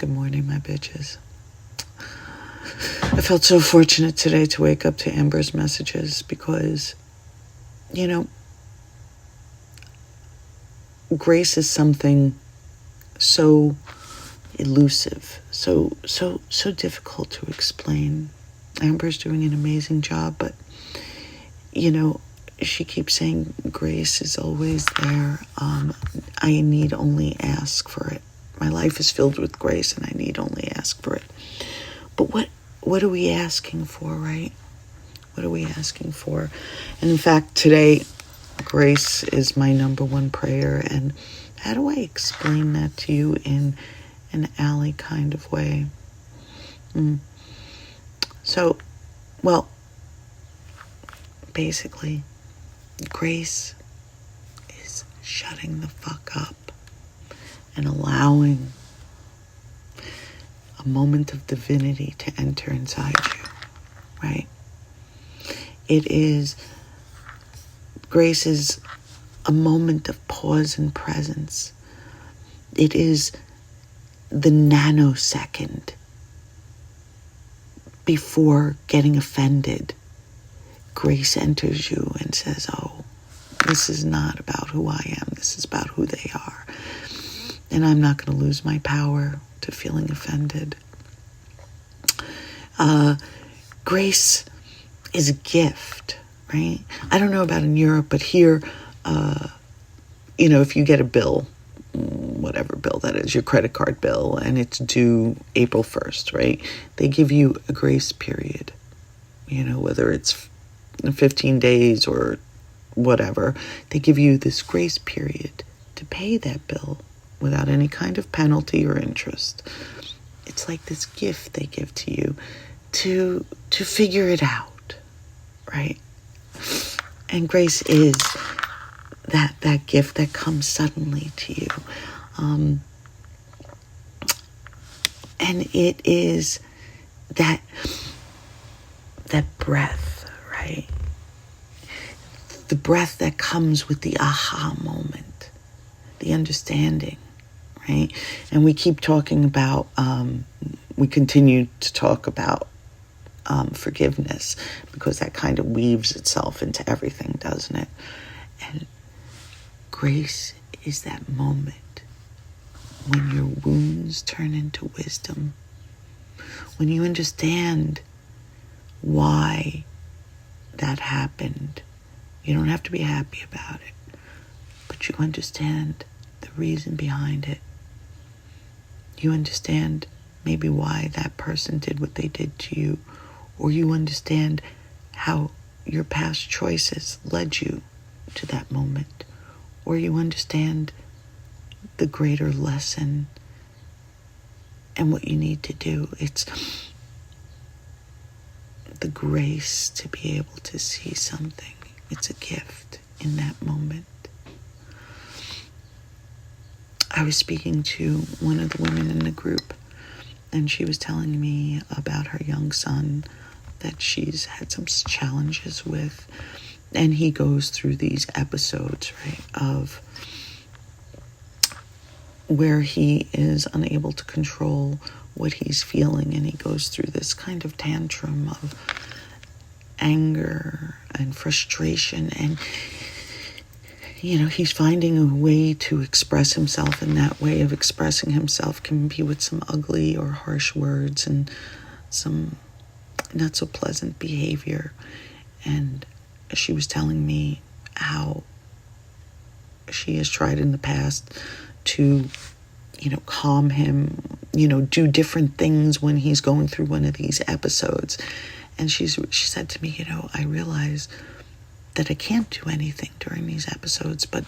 Good morning, my bitches. I felt so fortunate today to wake up to Amber's messages because, grace is something so elusive, so difficult to explain. Amber's doing an amazing job, but, she keeps saying grace is always there. I need only ask for it. My life is filled with grace and I need only ask for it. But what are we asking for, right? What are we asking for? And in fact, today, grace is my number one prayer. And how do I explain that to you in an Allie kind of way? So, basically, grace is shutting the fuck up and allowing a moment of divinity to enter inside you, right? Grace is a moment of pause and presence. It is the nanosecond before getting offended. Grace enters you and says, oh, this is not about who I am. This is about who they are. And I'm not going to lose my power to feeling offended. Grace is a gift, right? I don't know about in Europe, but here, if you get a bill, whatever bill that is, your credit card bill, and it's due April 1st, right? They give you a grace period, whether it's 15 days or whatever. They give you this grace period to pay that bill without any kind of penalty or interest. It's like this gift they give to you to figure it out, right? And grace is that gift that comes suddenly to you. And it is that breath, right? The breath that comes with the aha moment, the understanding, right? And we keep talking about, we continue to talk about forgiveness because that kind of weaves itself into everything, doesn't it? And grace is that moment when your wounds turn into wisdom, when you understand why that happened. You don't have to be happy about it, but you understand the reason behind it. You understand maybe why that person did what they did to you, or you understand how your past choices led you to that moment, or you understand the greater lesson and what you need to do. It's the grace to be able to see something. It's a gift in that moment. I was speaking to one of the women in the group, and she was telling me about her young son that she's had some challenges with. And he goes through these episodes, right, of where he is unable to control what he's feeling, and he goes through this kind of tantrum of anger and frustration, and he's finding a way to express himself, and that way of expressing himself can be with some ugly or harsh words and some not so pleasant behavior. And she was telling me how she has tried in the past to calm him, do different things when he's going through one of these episodes. And she said to me, I realize that I can't do anything during these episodes but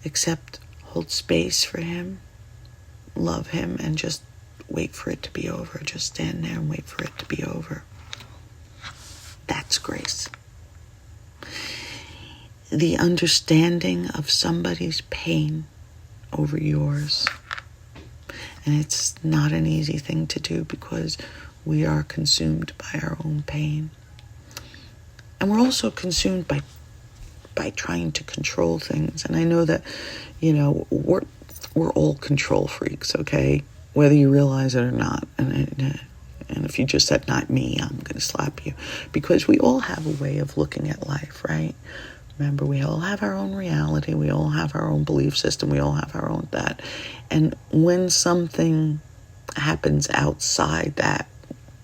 except hold space for him, love him, and just wait for it to be over. Just stand there and wait for it to be over. That's grace. The understanding of somebody's pain over yours. And it's not an easy thing to do because we are consumed by our own pain. And we're also consumed by trying to control things. And I know that, we're all control freaks, okay? whether you realize it or not. And if you just said, not me, I'm going to slap you. Because we all have a way of looking at life, right? Remember, we all have our own reality. We all have our own belief system. We all have our own that. And when something happens outside that,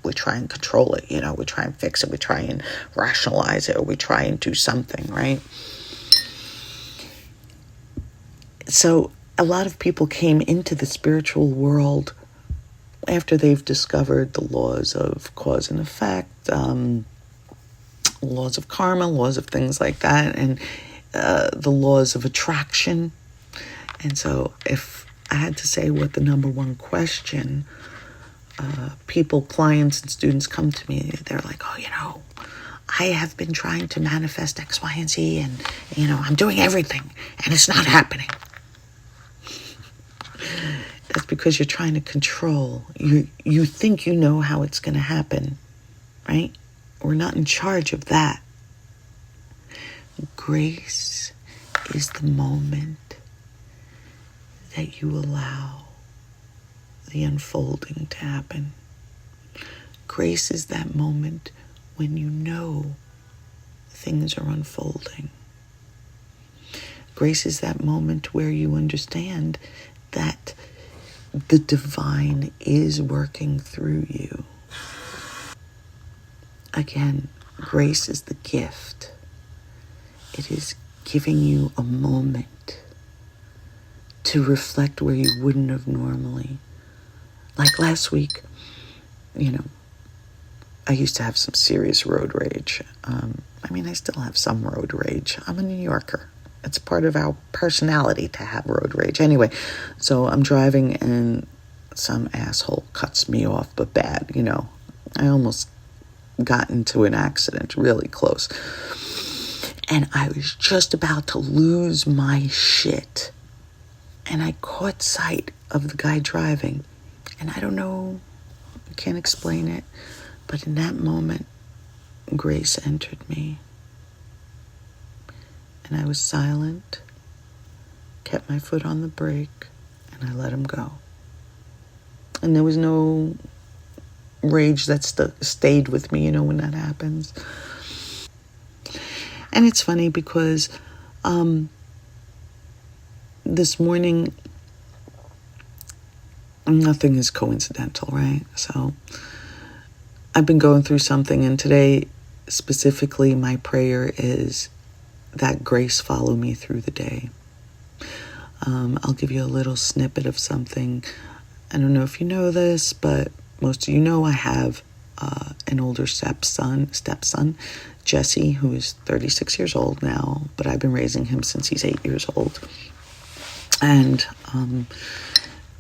we try and control it. We try and fix it. We try and rationalize it, or we try and do something, right? So a lot of people came into the spiritual world after they've discovered the laws of cause and effect, laws of karma, laws of things like that, and the laws of attraction. And so if I had to say what the number one question, people, clients, and students come to me, they're like, oh, I have been trying to manifest X, Y, and Z, and, I'm doing everything, and it's not happening. That's because you're trying to control. You think you know how it's going to happen, right? We're not in charge of that. Grace is the moment that you allow the unfolding to happen. Grace is that moment when you know things are unfolding. Grace is that moment where you understand that the divine is working through you. Again, grace is the gift. It is giving you a moment to reflect where you wouldn't have normally. Like last week, I used to have some serious road rage. I still have some road rage. I'm a New Yorker. It's part of our personality to have road rage. Anyway, so I'm driving and some asshole cuts me off, but bad, I almost got into an accident, really close. And I was just about to lose my shit. And I caught sight of the guy driving. And I don't know, I can't explain it, but in that moment, grace entered me. And I was silent, kept my foot on the brake, and I let him go. And there was no rage that stayed with me, when that happens. And it's funny because this morning, nothing is coincidental, right? So I've been going through something, and today specifically my prayer is that grace follow me through the day. I'll give you a little snippet of something. I don't know if you know this, but most of you know I have an older stepson, Jesse, who is 36 years old now, but I've been raising him since he's 8 years old. And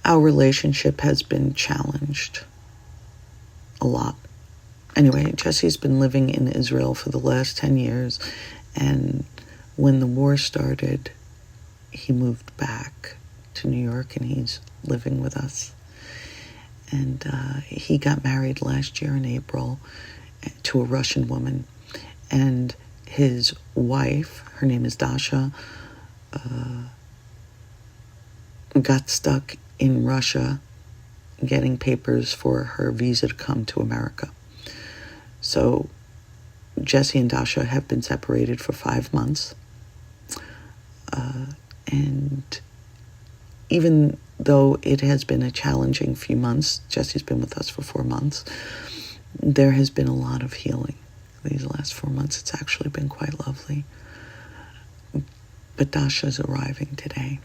our relationship has been challenged a lot. Anyway, Jesse's been living in Israel for the last 10 years, and when the war started, he moved back to New York, and he's living with us. And he got married last year in April to a Russian woman. And his wife, her name is Dasha, got stuck in Russia getting papers for her visa to come to America. So Jesse and Dasha have been separated for 5 months. And even though it has been a challenging few months, Jesse's been with us for 4 months, there has been a lot of healing. These last 4 months, it's actually been quite lovely. But Dasha's arriving today.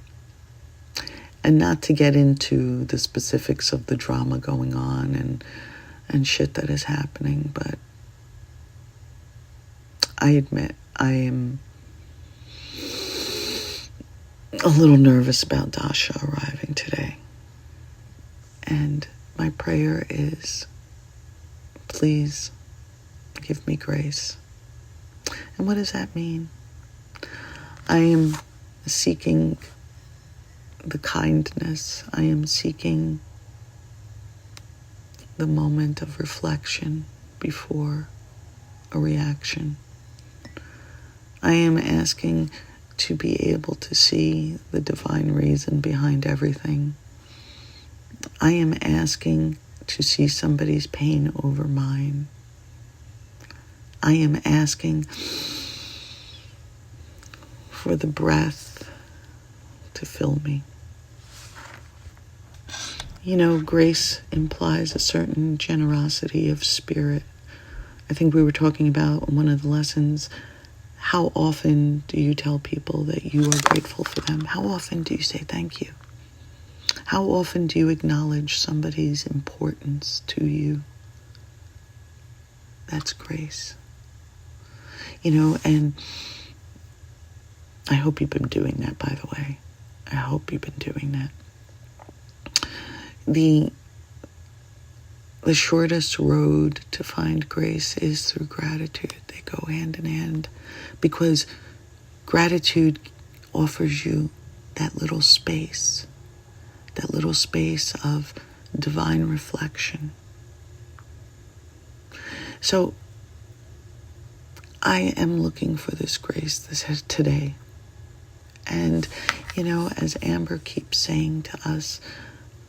And not to get into the specifics of the drama going on and shit that is happening, but I admit I am a little nervous about Dasha arriving today. And my prayer is, please give me grace. And what does that mean? I am seeking the kindness. I am seeking the moment of reflection before a reaction. I am asking to be able to see the divine reason behind everything. I am asking to see somebody's pain over mine. I am asking for the breath to fill me. You know, grace implies a certain generosity of spirit. I think we were talking about in one of the lessons, how often do you tell people that you are grateful for them? How often do you say thank you? How often do you acknowledge somebody's importance to you? That's grace. You know, and I hope you've been doing that, by the way. I hope you've been doing that. The shortest road to find grace is through gratitude. They go hand in hand, because gratitude offers you that little space of divine reflection. So I am looking for this grace today. And, you know, as Amber keeps saying to us,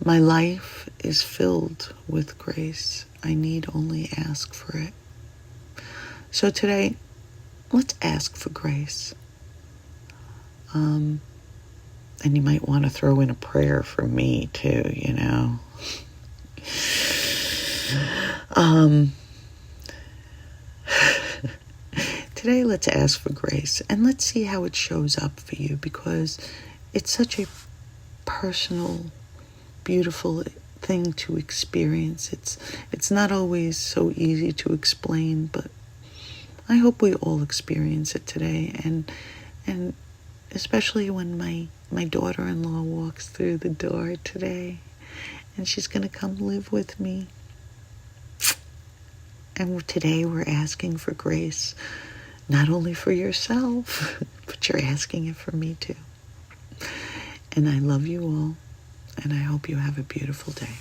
my life is filled with grace. I need only ask for it. So today, let's ask for grace. And you might want to throw in a prayer for me too, you know. Today, let's ask for grace, and let's see how it shows up for you, because it's such a personal, beautiful thing to experience. It's not always so easy to explain, but I hope we all experience it today, and especially when my daughter-in-law walks through the door today, and she's going to come live with me. And today we're asking for grace, not only for yourself, but you're asking it for me too. And I love you all, and I hope you have a beautiful day.